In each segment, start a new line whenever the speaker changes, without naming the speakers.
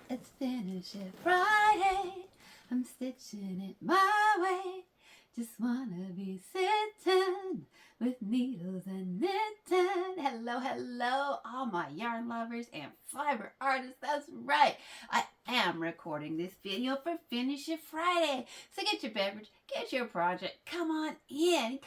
It's Finish It Friday. I'm stitching it my way. Just wanna be sitting with needles and knitting. Hello, hello, all my yarn lovers and fiber artists. That's right. I am recording this video for Finish It Friday. So get your beverage, get your project. Come on in.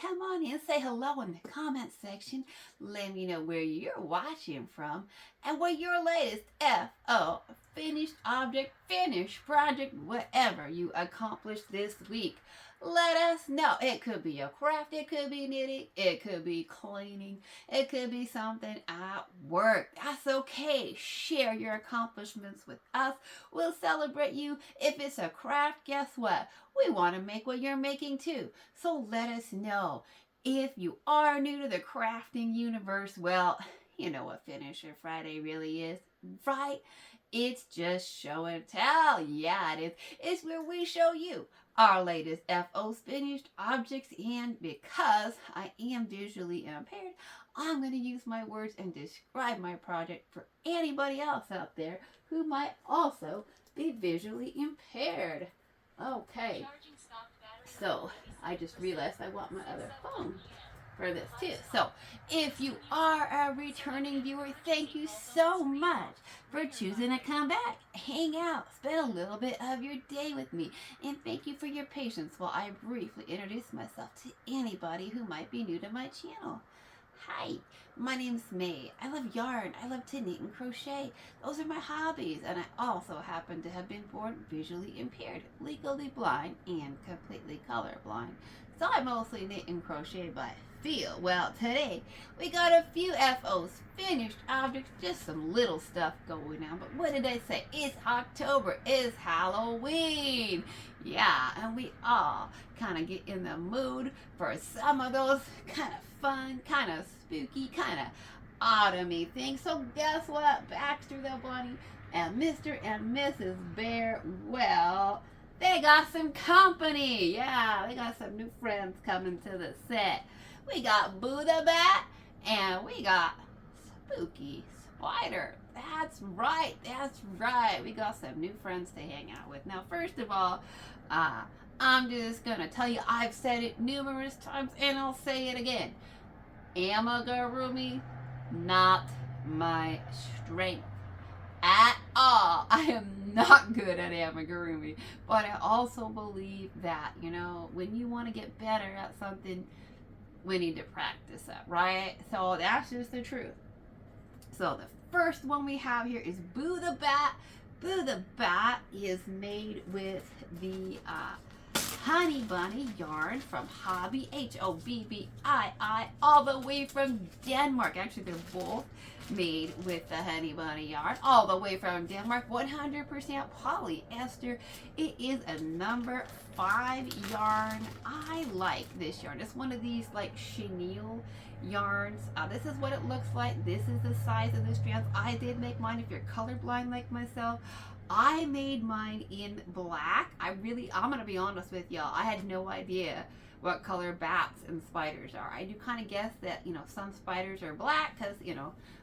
Say hello in the comment section. Let me know where you're watching from and what your latest FO, finished object, finished project, whatever you accomplished this week. Let us know. It could be a craft, it could be knitting, it could be cleaning, it could be something at work. That's okay. Share your accomplishments with us. We'll celebrate you. If it's a craft, guess what? We want to make what you're making too. So let us know. If you are new to the crafting universe, well, you know what Finish It Friday really is, right? It's just show and tell. Yeah, it is. It's where we show you our latest FO's finished objects, and because I am visually impaired, I'm going to use my words and describe my project for anybody else out there who might also be visually impaired. Okay, so I just realized I want my other phone for this too. So if you are a returning viewer, thank you so much for choosing to come back, hang out, spend a little bit of your day with me, and thank you for your patience while I briefly introduce myself to anybody who might be new to my channel. Hi, my name's May. I love yarn, I love to knit and crochet. Those are my hobbies, and I also happen to have been born visually impaired, legally blind, and completely colorblind. So I mostly knit and crochet by feel. Well, today we got a few FOs, finished objects, just some little stuff going on. But what did I say? It's October, it's Halloween. Yeah, and we all kind of get in the mood for some of those kind of fun, kind of spooky, kind of autumny things. So guess what? Baxter the Bunny and Mr. and Mrs. Bear, well, they got some company. Yeah, they got some new friends coming to the set. We got Boo the Bat and we got Spooky Spider. That's right. We got some new friends to hang out with. Now, first of all, I'm just going to tell you, I've said it numerous times and I'll say it again. Amigurumi, not my strength at all. I am not good at amigurumi, but I also believe that, when you want to get better at something, we need to practice it, right? So that's just the truth. So the first one we have here is Boo the Bat. Boo the Bat is made with the Honey Bunny yarn from Hobbii, Hobbii, all the way from Denmark. Actually, they're both made with the Honey Bunny yarn, all the way from Denmark. 100% polyester. It is a number 5 yarn. I like this yarn. It's one of these like chenille yarns. This is what it looks like. This is the size of the strands. I did make mine. If you're colorblind like myself, I made mine in black. I'm going to be honest with y'all. I had no idea what color bats and spiders are. I do kind of guess that, some spiders are black because,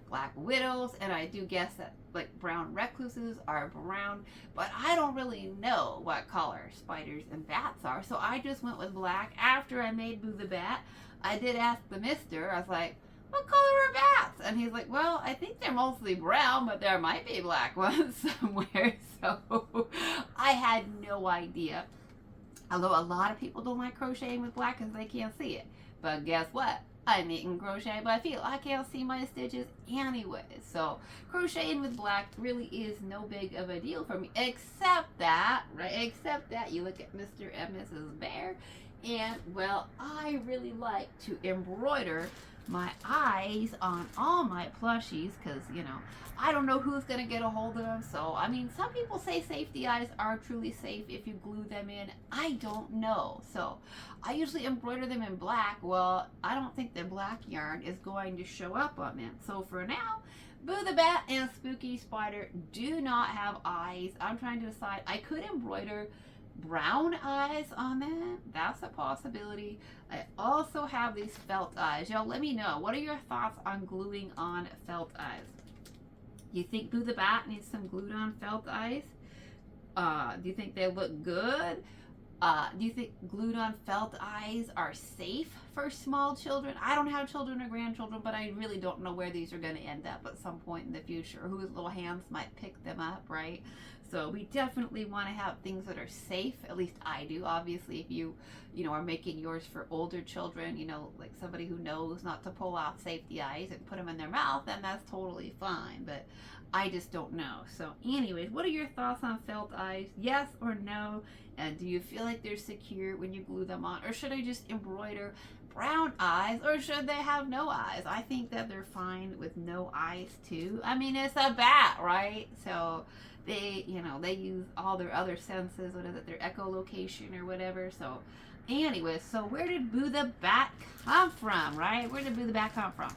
black widows, and I do guess that like brown recluses are brown, but I don't really know what color spiders and bats are. So I just went with black. After I made Boo the Bat, I did ask the mister, I was like, what color are bats? And he's like, well, I think they're mostly brown, but there might be black ones somewhere. So I had no idea. Although a lot of people don't like crocheting with black because they can't see it. But guess what? I knit and crochet by feel. I can't see my stitches anyway. So crocheting with black really is no big of a deal for me. Except that you look at Mr. and Mrs. Bear, and well, I really like to embroider my eyes on all my plushies because, I don't know who's going to get a hold of them. So, some people say safety eyes are truly safe if you glue them in. I don't know. So, I usually embroider them in black. Well, I don't think the black yarn is going to show up on them. So, for now, Boo the Bat and Spooky Spider do not have eyes. I'm trying to decide. I could embroider brown eyes on them. That's a possibility. I also have these felt eyes. Y'all let me know, what are your thoughts on gluing on felt eyes? Do you think Boo the Bat needs some glued on felt eyes? Do you think they look good? Do you think glued on felt eyes are safe for small children? I don't have children or grandchildren, but I really don't know where these are going to end up at some point in the future, or whose little hands might pick them up, right? So we definitely want to have things that are safe. At least I do. Obviously, if you are making yours for older children, like somebody who knows not to pull out safety eyes and put them in their mouth, then that's totally fine. But I just don't know. So anyways, what are your thoughts on felt eyes? Yes or no? And do you feel like they're secure when you glue them on? Or should I just embroider brown eyes? Or should they have no eyes? I think that they're fine with no eyes too. I mean, it's a bat, right? So they use all their other senses. What is it? Their echolocation or whatever. So anyways, so where did Boo the Bat come from, right? Where did Boo the Bat come from?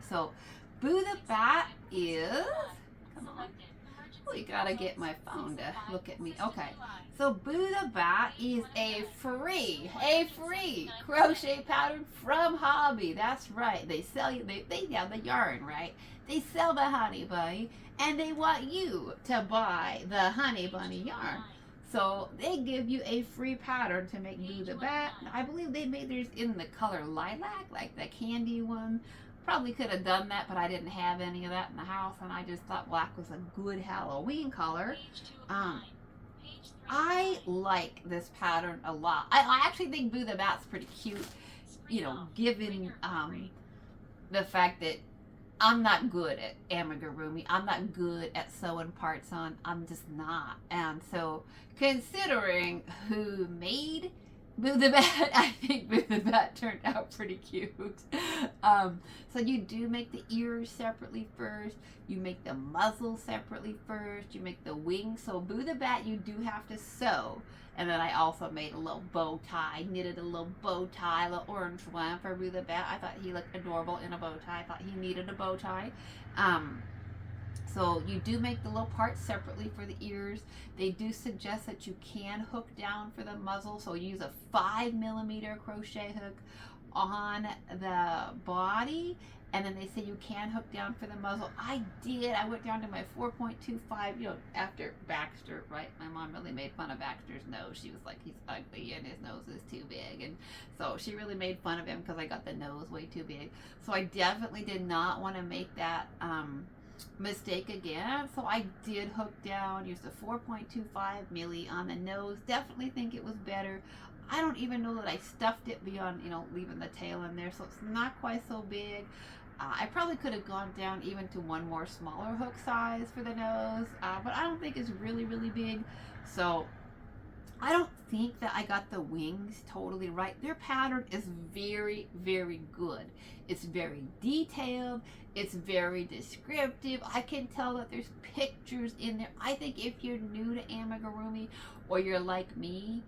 So Boo the Bat is, come on, we gotta get my phone to look at me. Okay, so Boo the Bat is a free crochet pattern from Hobbii. That's right. They sell you, they have the yarn, right? They sell the honey bunny, and they want you to buy the honey bunny yarn. So they give you a free pattern to make Boo the Bat. I believe they made theirs in the color lilac, like the candy one. Probably could have done that, but I didn't have any of that in the house, and I just thought black was a good Halloween color. I like this pattern a lot. I actually think Boo the Bat's pretty cute, given the fact that I'm not good at amigurumi. I'm not good at sewing parts on. I'm just not. And so, considering who made Boo the Bat, I think Boo the Bat turned out pretty cute. So you do make the ears separately first. You make the muzzle separately first. You make the wings. So Boo the Bat, you do have to sew. And then I also made a little bow tie, knitted a little bow tie, a little orange one for Boo the Bat. I thought he looked adorable in a bow tie. I thought he needed a bow tie. So you do make the little parts separately for the ears. They do suggest that you can hook down for the muzzle. So use a 5mm crochet hook on the body. And then they say you can hook down for the muzzle. I did. I went down to my 4.25, after Baxter, right? My mom really made fun of Baxter's nose. She was like, he's ugly and his nose is too big. And so she really made fun of him because I got the nose way too big. So I definitely did not want to make that mistake again. So I did hook down, used a 4.25mm on the nose. Definitely think it was better. I don't even know that I stuffed it beyond, leaving the tail in there. So it's not quite so big. I probably could have gone down even to one more smaller hook size for the nose, but I don't think it's really, really big. So I don't think that I got the wings totally right. Their pattern is very, very good. It's very detailed. It's very descriptive. I can tell that there's pictures in there. I think if you're new to amigurumi, or you're like me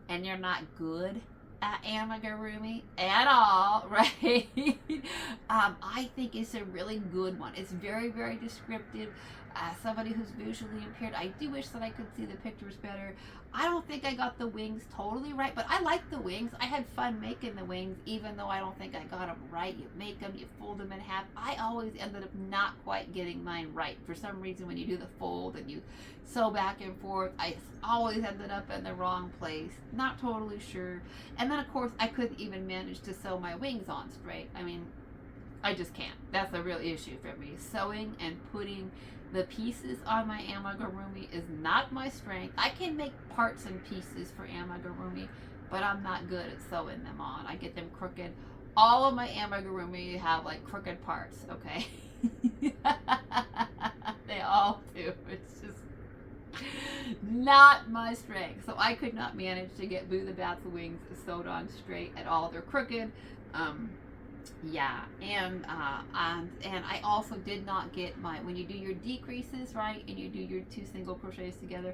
and you're not good at amigurumi at all, right? I think it's a really good one. It's very, very descriptive. Somebody who's visually impaired, I do wish that I could see the pictures better. I don't think I got the wings totally right, but I like the wings. I had fun making the wings, even though I don't think I got them right. You make them, you fold them in half. I always ended up not quite getting mine right. For some reason, when you do the fold and you sew back and forth, I always ended up in the wrong place. Not totally sure. And then, of course, I couldn't even manage to sew my wings on straight. I mean, I just can't. That's a real issue for me. Sewing and putting the pieces on my amigurumi is not my strength. I can make parts and pieces for amigurumi, but I'm not good at sewing them on. I get them crooked. All of my amigurumi have like crooked parts, okay? They all do. It's just not my strength. So I could not manage to get Boo the Bat's wings sewed on straight at all. They're crooked. Yeah, and I also did not get my, when you do your decreases, right, and you do your 2 single crochets together,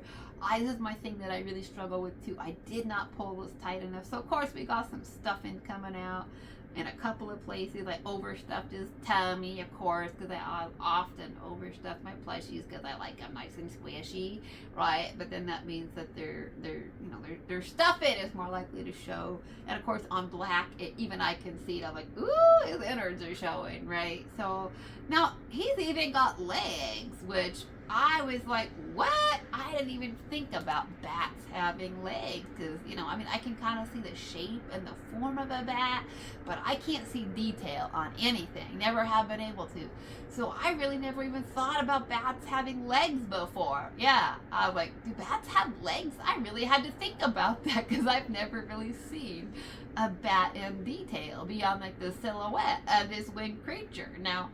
this is my thing that I really struggle with too. I did not pull this tight enough. So of course we got some stuffing coming out. in a couple of places. I overstuffed his tummy, of course, because I often overstuff my plushies because I like them nice and squishy, right? But then that means that their stuffing is more likely to show. And of course, on black, even I can see it. I'm like, ooh, his innards are showing, right? So now he's even got legs, which I was like, what? I didn't even think about bats having legs because, I mean, I can kind of see the shape and the form of a bat, but I can't see detail on anything. Never have been able to. So I really never even thought about bats having legs before. Yeah, I was like, do bats have legs? I really had to think about that because I've never really seen a bat in detail beyond like the silhouette of this winged creature. Now,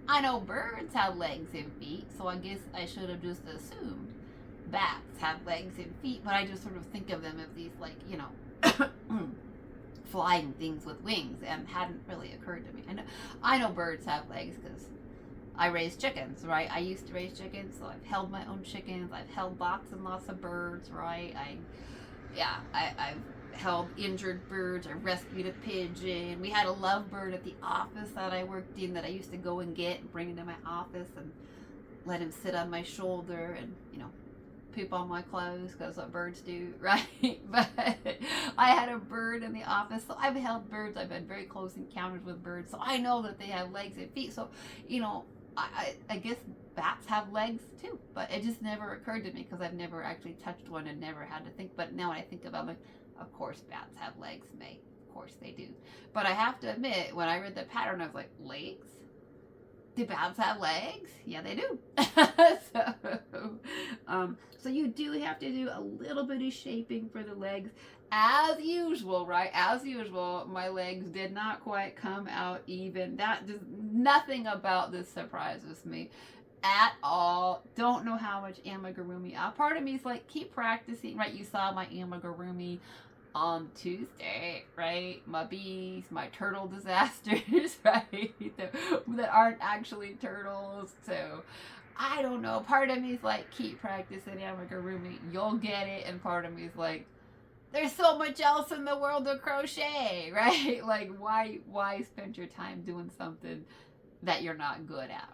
I know birds have legs and feet, so I guess I should have just assumed bats have legs and feet, but I just sort of think of them as these, like, flying things with wings, and hadn't really occurred to me. I know birds have legs because I raise chickens, right? I used to raise chickens, so I've held my own chickens. I've held lots and lots of birds, right? I've held injured birds. I rescued a pigeon. We had a lovebird at the office that I worked in that I used to go and get and bring into my office and let him sit on my shoulder and, poop on my clothes because what birds do, right? But I had a bird in the office, so I've held birds. I've had very close encounters with birds, so I know that they have legs and feet. So, I guess bats have legs too, but it just never occurred to me because I've never actually touched one and never had to think. But now when I think about it, of course bats have legs, May. Of course they do. But I have to admit, when I read the pattern, I was like, legs? Do bats have legs? Yeah, they do. So you do have to do a little bit of shaping for the legs. As usual, right? As usual, my legs did not quite come out even. That just, nothing about this surprises me at all. Don't know how much amigurumi. Part of me is like, keep practicing, right? You saw my amigurumi on Tuesday, right? My bees, my turtle disasters, right? that aren't actually turtles. So I don't know. Part of me is like, keep practicing amigurumi. You'll get it. And part of me is like, there's so much else in the world of crochet, right? Like, why spend your time doing something that you're not good at?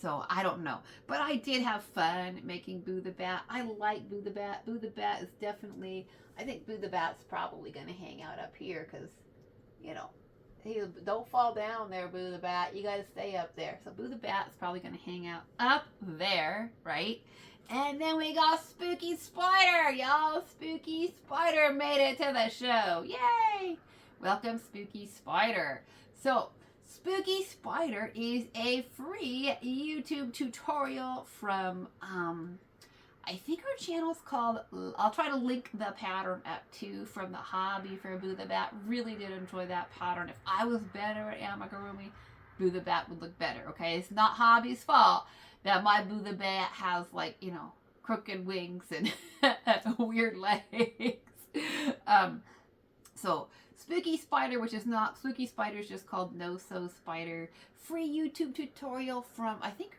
So I don't know, but I did have fun making Boo the Bat. I like Boo the Bat. Boo the Bat is definitely, I think Boo the Bat's probably going to hang out up here because, don't fall down there, Boo the Bat. You got to stay up there. So Boo the Bat's probably going to hang out up there, right? And then we got Spooky Spider, y'all. Spooky Spider made it to the show. Yay! Welcome, Spooky Spider. So, Spooky Spider is a free YouTube tutorial from, I think her channel's called, I'll try to link the pattern up too, from the Hobby for Boo the Bat. Really did enjoy that pattern. If I was better at amigurumi, Boo the Bat would look better, okay? It's not Hobby's fault that my Boo the Bat has, like, crooked wings and weird legs. So, Spooky Spider, which is not, Spooky Spider is just called No Sew Spider. Free YouTube tutorial from, I think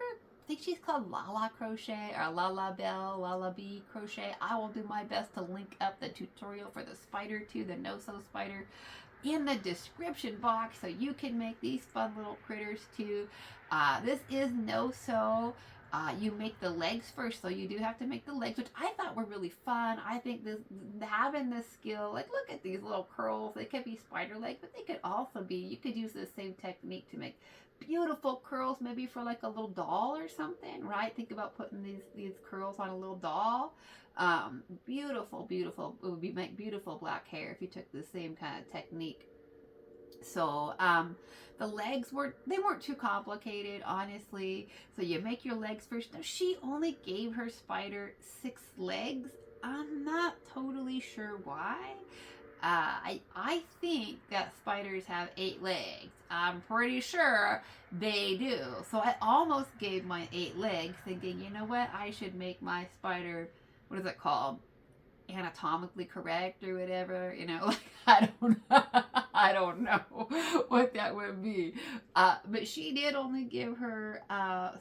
she's called Lala Crochet or Lala Bee Crochet. I will do my best to link up the tutorial for the spider too, the No Sew Spider, in the description box so you can make these fun little critters too. This is no sew. You make the legs first, so you do have to make the legs, which I thought were really fun. I think having this skill, like, look at these little curls. They could be spider legs, but they could also be, you could use the same technique to make beautiful curls, maybe for like a little doll or something, right? Think about putting these curls on a little doll. Beautiful. It would make beautiful black hair if you took the same kind of technique. So, the legs weren't too complicated, honestly. So you make your legs first. Now, she only gave her spider 6 legs. I'm not totally sure why. I think that spiders have 8 legs. I'm pretty sure they do. So I almost gave my 8 legs thinking, you know what? I should make my spider, what is it called? Anatomically correct or whatever, like, I don't know. I don't know what that would be. But she did only give her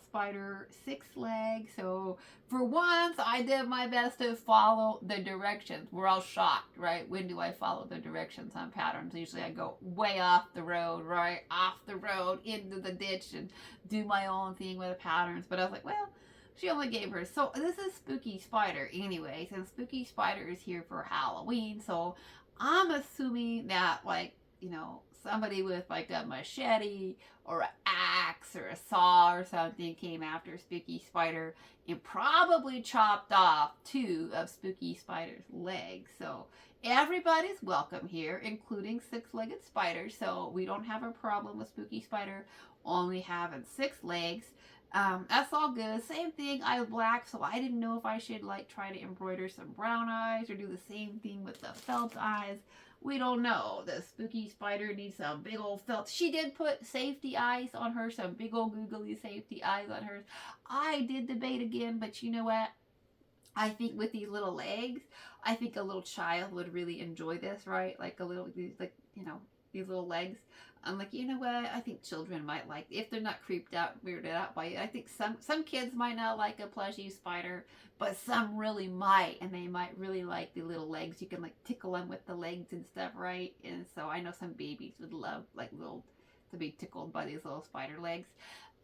spider 6 legs. So for once, I did my best to follow the directions. We're all shocked, right? When do I follow the directions on patterns? Usually I go way off the road, right? Off the road, into the ditch, and do my own thing with the patterns. But I was like, well, she only gave her. So this is Spooky Spider anyways. And Spooky Spider is here for Halloween. So I'm assuming that, like, you know, somebody with like a machete or an axe or a saw or something came after Spooky Spider and probably chopped off 2 of Spooky Spider's legs. So everybody's welcome here, including 6-legged spiders. So we don't have a problem with Spooky Spider only having 6 legs. That's all good. Same thing, I was black, so I didn't know if I should like try to embroider some brown eyes or do the same thing with the felt eyes. We don't know. The Spooky Spider needs some big old felt. She did put safety eyes on her, some big old googly safety eyes on hers. I did debate again, but you know what? I think with these little legs, I think a little child would really enjoy this, right? Like a little, like, you know, these little legs. I'm like, you know what? I think children might like, if they're not creeped out, weirded out by it. I think some kids might not like a plushy spider, but some really might, and they might really like the little legs. You can like tickle them with the legs and stuff, right? And so I know some babies would love like little to be tickled by these little spider legs,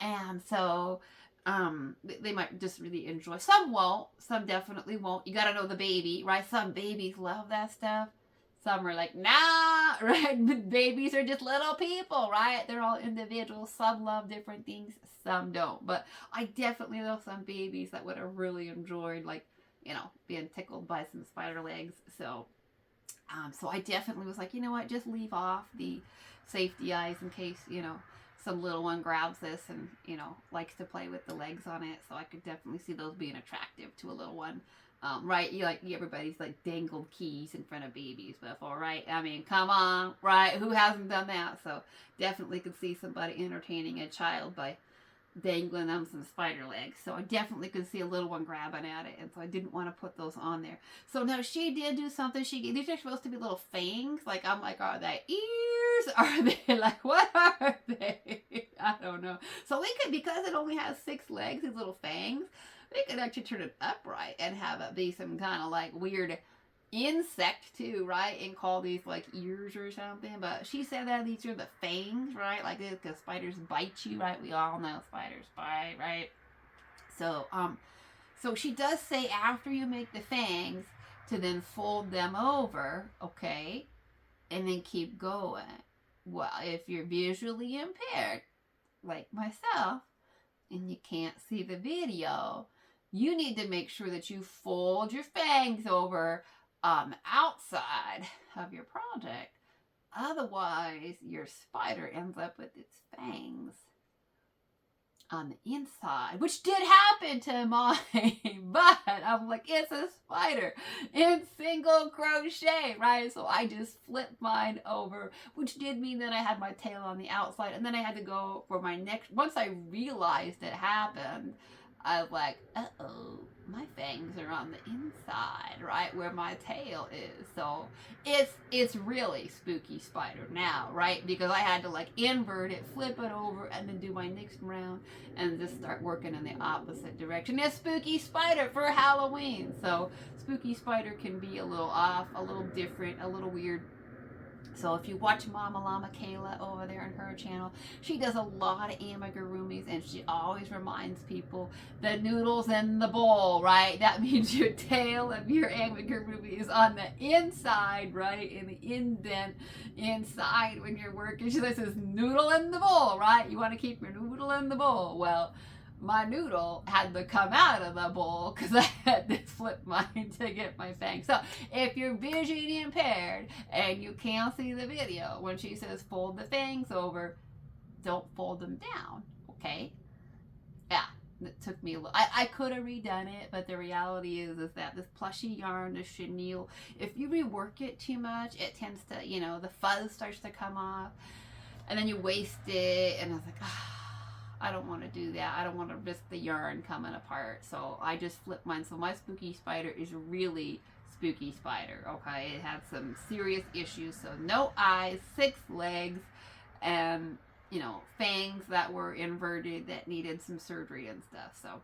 and so they might just really enjoy. Some won't. Some definitely won't. You got to know the baby, right? Some babies love that stuff. Some are like, nah, right? But babies are just little people, right? They're all individuals. Some love different things, some don't. But I definitely know some babies that would have really enjoyed, like, you know, being tickled by some spider legs. So I definitely was like, you know what? Just leave off the safety eyes in case, you know, some little one grabs this and, you know, likes to play with the legs on it. So I could definitely see those being attractive to a little one. Right, everybody's like dangled keys in front of babies before, right? I mean, come on, right? Who hasn't done that? So definitely could see somebody entertaining a child by dangling them some spider legs. So I definitely could see a little one grabbing at it, and so I didn't want to put those on there. So now she did do something. These are supposed to be little fangs. Like, I'm like, are they ears? Are they like, what are they? I don't know. So we could, because it only has 6 legs, these little fangs, we could actually turn it upright and have it be some kind of like weird insect too, right? And call these like ears or something. But she said that these are the fangs, right? Like this, because spiders bite you, right? We all know spiders bite, right? So so she does say after you make the fangs to then fold them over, okay, and then keep going. Well, if you're visually impaired, like myself, and you can't see the video, you need to make sure that you fold your fangs over outside of your project. Otherwise, your spider ends up with its fangs on the inside, which did happen to mine, but I'm like, it's a spider in single crochet, right? So I just flipped mine over, which did mean that I had my tail on the outside, and then I had to go for my next, once I realized it happened, I was like, uh-oh, my fangs are on the inside, right, where my tail is. So it's really Spooky Spider now, right? Because I had to like invert it, flip it over, and then do my next round and just start working in the opposite direction. It's Spooky Spider for Halloween. So Spooky Spider can be a little off, a little different, a little weird. So if you watch Mama Llama Kayla over there on her channel, she does a lot of amigurumis, and she always reminds people the noodles in the bowl, right? That means your tail of your amigurumi is on the inside, right? In the indent inside when you're working. She says noodle in the bowl, right? You want to keep your noodle in the bowl. Well, my noodle had to come out of the bowl because I had to flip mine to get my fangs. So if you're vision impaired and you can't see the video, when she says fold the fangs over, don't fold them down, okay? Yeah, it took me a little. I could have redone it, but the reality is that this plushy yarn, this chenille, if you rework it too much, it tends to, the fuzz starts to come off, and then you waste it, and I was like, I don't want to do that. I don't want to risk the yarn coming apart. So I just flipped mine. So my spooky spider is really spooky spider. Okay, it had some serious issues. So no eyes, 6 legs, and you know, fangs that were inverted that needed some surgery and stuff. So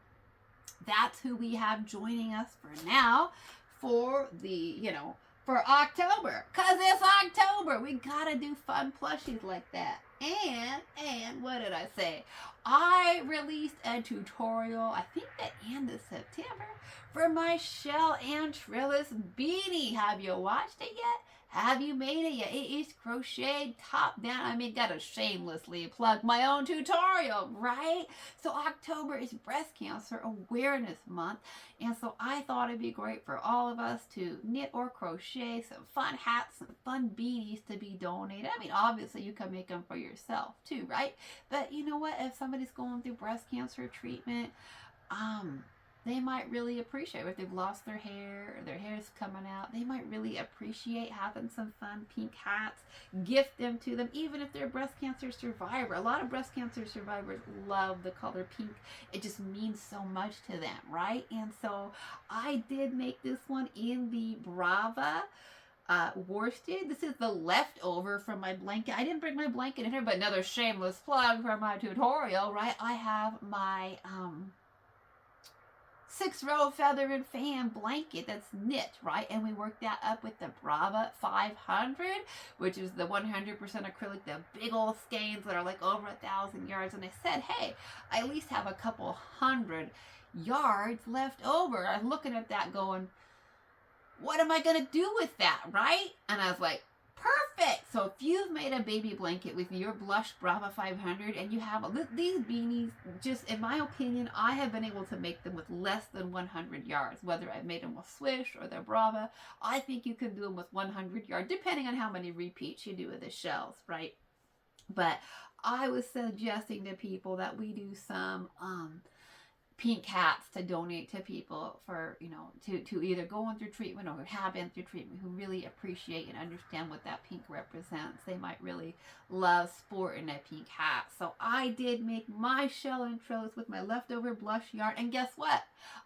that's who we have joining us for now for the, you know, for October. Because it's October. We got to do fun plushies like that. And what did I say? I released a tutorial, I think at the end of September, for my shell and trellis beanie. Have you watched it yet? Have you made it yet? It is crocheted top down. I mean, gotta shamelessly plug my own tutorial, right? So October is Breast Cancer Awareness Month. And so I thought it'd be great for all of us to knit or crochet some fun hats, some fun beanies to be donated. I mean, obviously you can make them for yourself too, right? But you know what? If somebody's going through breast cancer treatment, they might really appreciate it. If they've lost their hair or their hair's coming out, they might really appreciate having some fun pink hats. Gift them to them, even if they're a breast cancer survivor. A lot of breast cancer survivors love the color pink. It just means so much to them, right? And so I did make this one in the Brava worsted. This is the leftover from my blanket. I didn't bring my blanket in here, but another shameless plug for my tutorial, right? I have my 6-row feather and fan blanket that's knit, right? And we worked that up with the Brava 500, which is the 100% acrylic, the big old skeins that are like over 1,000 yards. And I said, hey, I at least have a couple hundred yards left over. I'm looking at that going, what am I going to do with that, right? And I was like, perfect. So if you've made a baby blanket with your blush Brava 500 and you have these beanies, just in my opinion, I have been able to make them with less than 100 yards. Whether I've made them with Swish or the Brava, I think you can do them with 100 yards, depending on how many repeats you do with the shells, right? But I was suggesting to people that we do some pink hats to donate to people for, you know, to either going through treatment or who have been through treatment, who really appreciate and understand what that pink represents. They might really love sporting a pink hat. So I did make my shell and trellis with my leftover blush yarn, and guess what?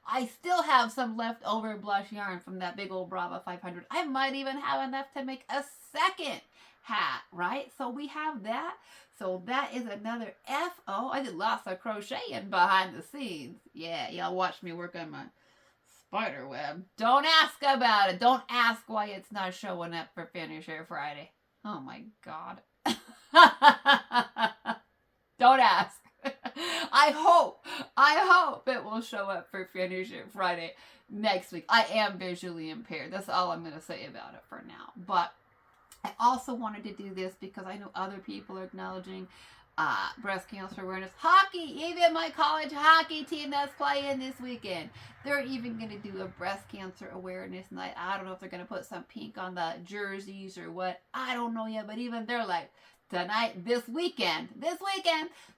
I still have some leftover blush yarn from that big old Brava 500. I might even have enough to make a second hat, right? So we have that. So that is another FO. I did lots of crocheting behind the scenes. Yeah, y'all watch me work on my spider web. Don't ask about it. Don't ask why it's not showing up for Finisher Friday. Oh my God. Don't ask. I hope it will show up for Finisher Friday next week. I am visually impaired. That's all I'm going to say about it for now. But I also wanted to do this because I know other people are acknowledging breast cancer awareness. Hockey, even my college hockey team that's playing this weekend, they're even going to do a breast cancer awareness night. I don't know if they're going to put some pink on the jerseys or what. I don't know yet, but even they're like, tonight, this weekend.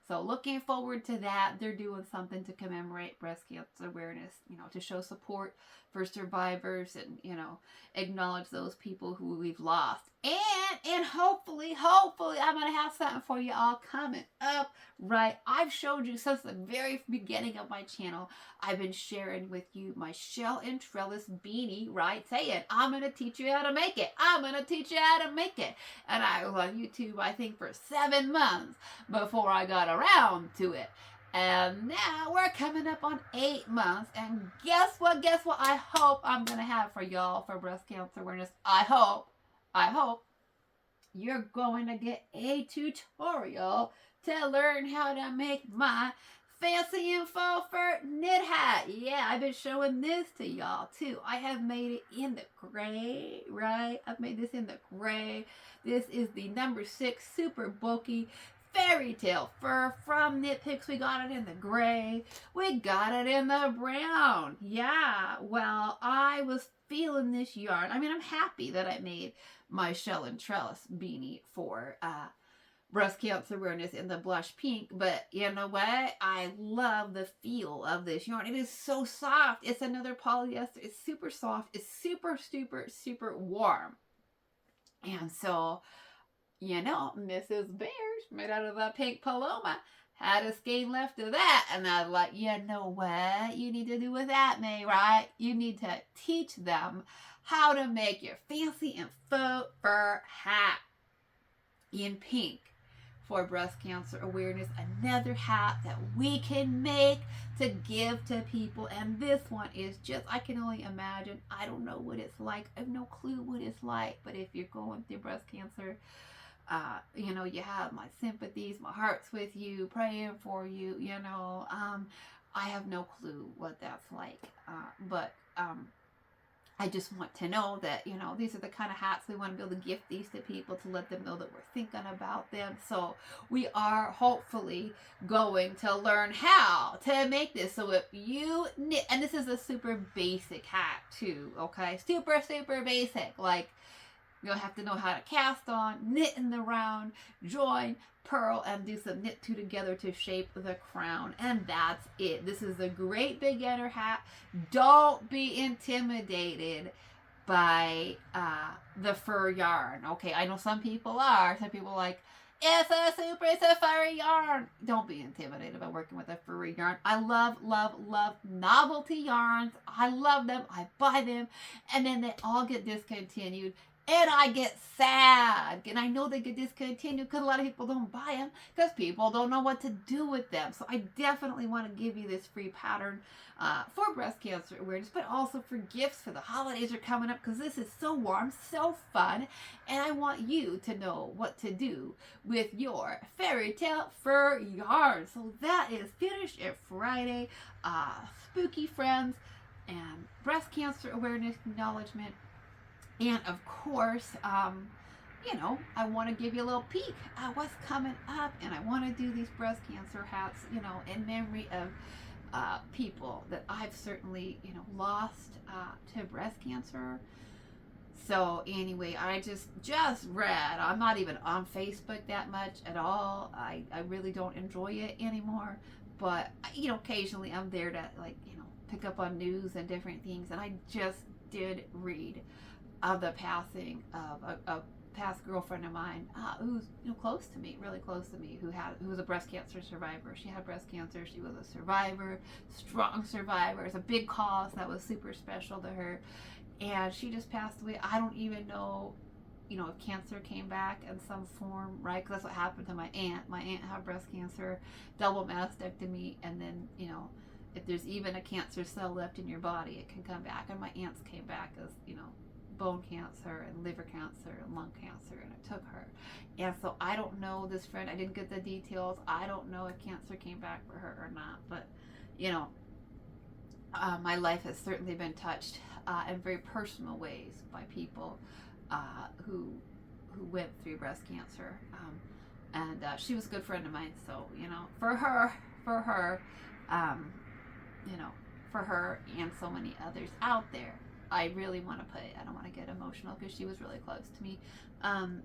So looking forward to that. They're doing something to commemorate breast cancer awareness, you know, to show support for survivors and, you know, acknowledge those people who we've lost. And hopefully, I'm going to have something for you all coming up, right? I've showed you since the very beginning of my channel, I've been sharing with you my shell and trellis beanie, right? Saying, I'm going to teach you how to make it. And I was on YouTube, I think, for 7 months before I got around to it. And now we're coming up on 8 months. And guess what? I hope I'm going to have for y'all for breast cancer awareness. I hope you're going to get a tutorial to learn how to make my fancy and faux fur knit hat. Yeah, I've been showing this to y'all too. I have made it in the gray, right? I've made this in the gray. This is the number 6 super bulky fairy tale fur from Knit Picks. We got it in the gray. We got it in the brown. Yeah, well, I was feeling this yarn. I mean, I'm happy that I made my shell and trellis beanie for breast cancer awareness in the blush pink, but you know what? I love the feel of this yarn. It is so soft. It's another polyester. It's super soft. It's super, super, super warm. And so, you know, Mrs. Bears, made out of a pink Paloma, had a skein left of that. And I was like, you know what you need to do with that, May, right? You need to teach them how to make your fancy and faux fur hat in pink for breast cancer awareness. Another hat that we can make to give to people. And this one is just, I can only imagine. I don't know what it's like. I have no clue what it's like. But if you're going through breast cancer, you know, you have my sympathies, my heart's with you, praying for you, you know. I have no clue what that's like. But I just want to know that, you know, these are the kind of hats we want to be able to gift these to people, to let them know that we're thinking about them. So we are hopefully going to learn how to make this. So if you knit, and this is a super basic hat too, okay? Super, super basic. Like, you'll have to know how to cast on, knit in the round, join, purl, and do some knit two together to shape the crown. And that's it. This is a great beginner hat. Don't be intimidated by the fur yarn. Okay, I know some people are. Some people are like, it's a furry yarn. Don't be intimidated by working with a furry yarn. I love, love, love novelty yarns. I love them. I buy them. And then they all get discontinued. And I get sad. And I know they get discontinued because a lot of people don't buy them because people don't know what to do with them. So I definitely want to give you this free pattern for breast cancer awareness, but also for gifts for the holidays are coming up, because this is so warm, so fun. And I want you to know what to do with your fairy tale fur yarn. So that is Finish It Friday. Spooky friends and breast cancer awareness acknowledgement. And of course, you know, I want to give you a little peek at what's coming up. And I want to do these breast cancer hats, you know, in memory of people that I've certainly, you know, lost to breast cancer. So anyway, I just read, I'm not even on Facebook that much at all. I really don't enjoy it anymore. But, you know, occasionally I'm there to, like, you know, pick up on news and different things. And I just did read of the passing of a past girlfriend of mine who's, you know, close to me, really close to me, who was a breast cancer survivor. She had breast cancer. She was a survivor, strong survivor. It's a big cause that was super special to her, and she just passed away. I don't even know, you know, if cancer came back in some form, right? Because that's what happened to my aunt. My aunt had breast cancer, double mastectomy, and then, you know, if there's even a cancer cell left in your body, it can come back. And my aunt's came back as, you know, bone cancer and liver cancer and lung cancer, and it took her. And so I don't know this friend. I didn't get the details. I don't know if cancer came back for her or not. But, you know, my life has certainly been touched in very personal ways by people who went through breast cancer. And she was a good friend of mine. So, you know, for her, you know, for her and so many others out there, I really want to put it. I don't want to get emotional because she was really close to me.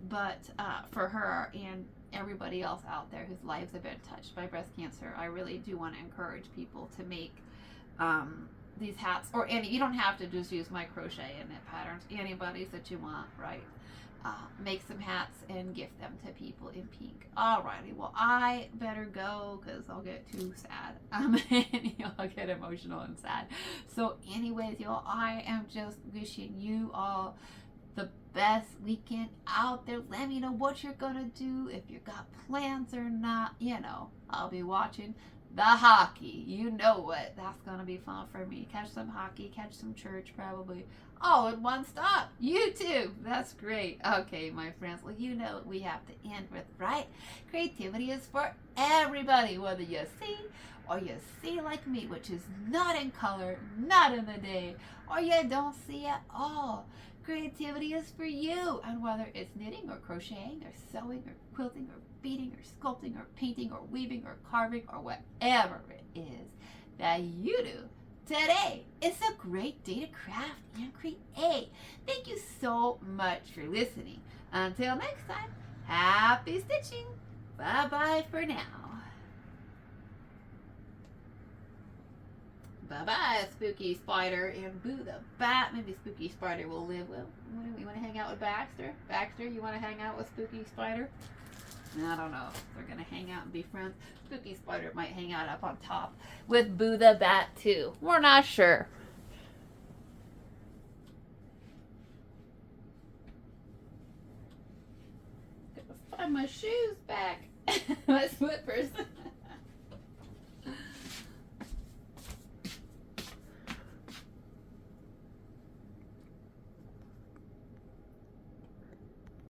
But for her and everybody else out there whose lives have been touched by breast cancer, I really do want to encourage people to make these hats, or any. You don't have to just use my crochet and knit patterns. Anybody's that you want, right? Make some hats and gift them to people in pink. Alrighty, well, I better go because I'll get too sad. I'll get emotional and sad. So anyways, y'all, I am just wishing you all the best weekend out there. Let me know what you're gonna do, if you got plans or not. You know, I'll be watching the hockey. You know what? That's gonna be fun for me. Catch some hockey, catch some church probably. All in one stop. YouTube. That's great. Okay, my friends. Well, you know what we have to end with, right? Creativity is for everybody, whether you see or you see like me, which is not in color, not in the day, or you don't see at all. Creativity is for you, and whether it's knitting or crocheting or sewing or quilting or beading or sculpting or painting or weaving or carving or whatever it is that you do today, it's a great day to craft and create. Thank you so much for listening. Until next time, happy stitching. Bye-bye for now. Bye-bye, Spooky Spider and Boo the Bat. Maybe Spooky Spider will live well. You want to hang out with Baxter? Baxter, you want to hang out with Spooky Spider? And I don't know if they're gonna hang out and be friends. Spooky Spider might hang out up on top with Boo the Bat too. We're not sure. Gotta find my shoes back. My slippers.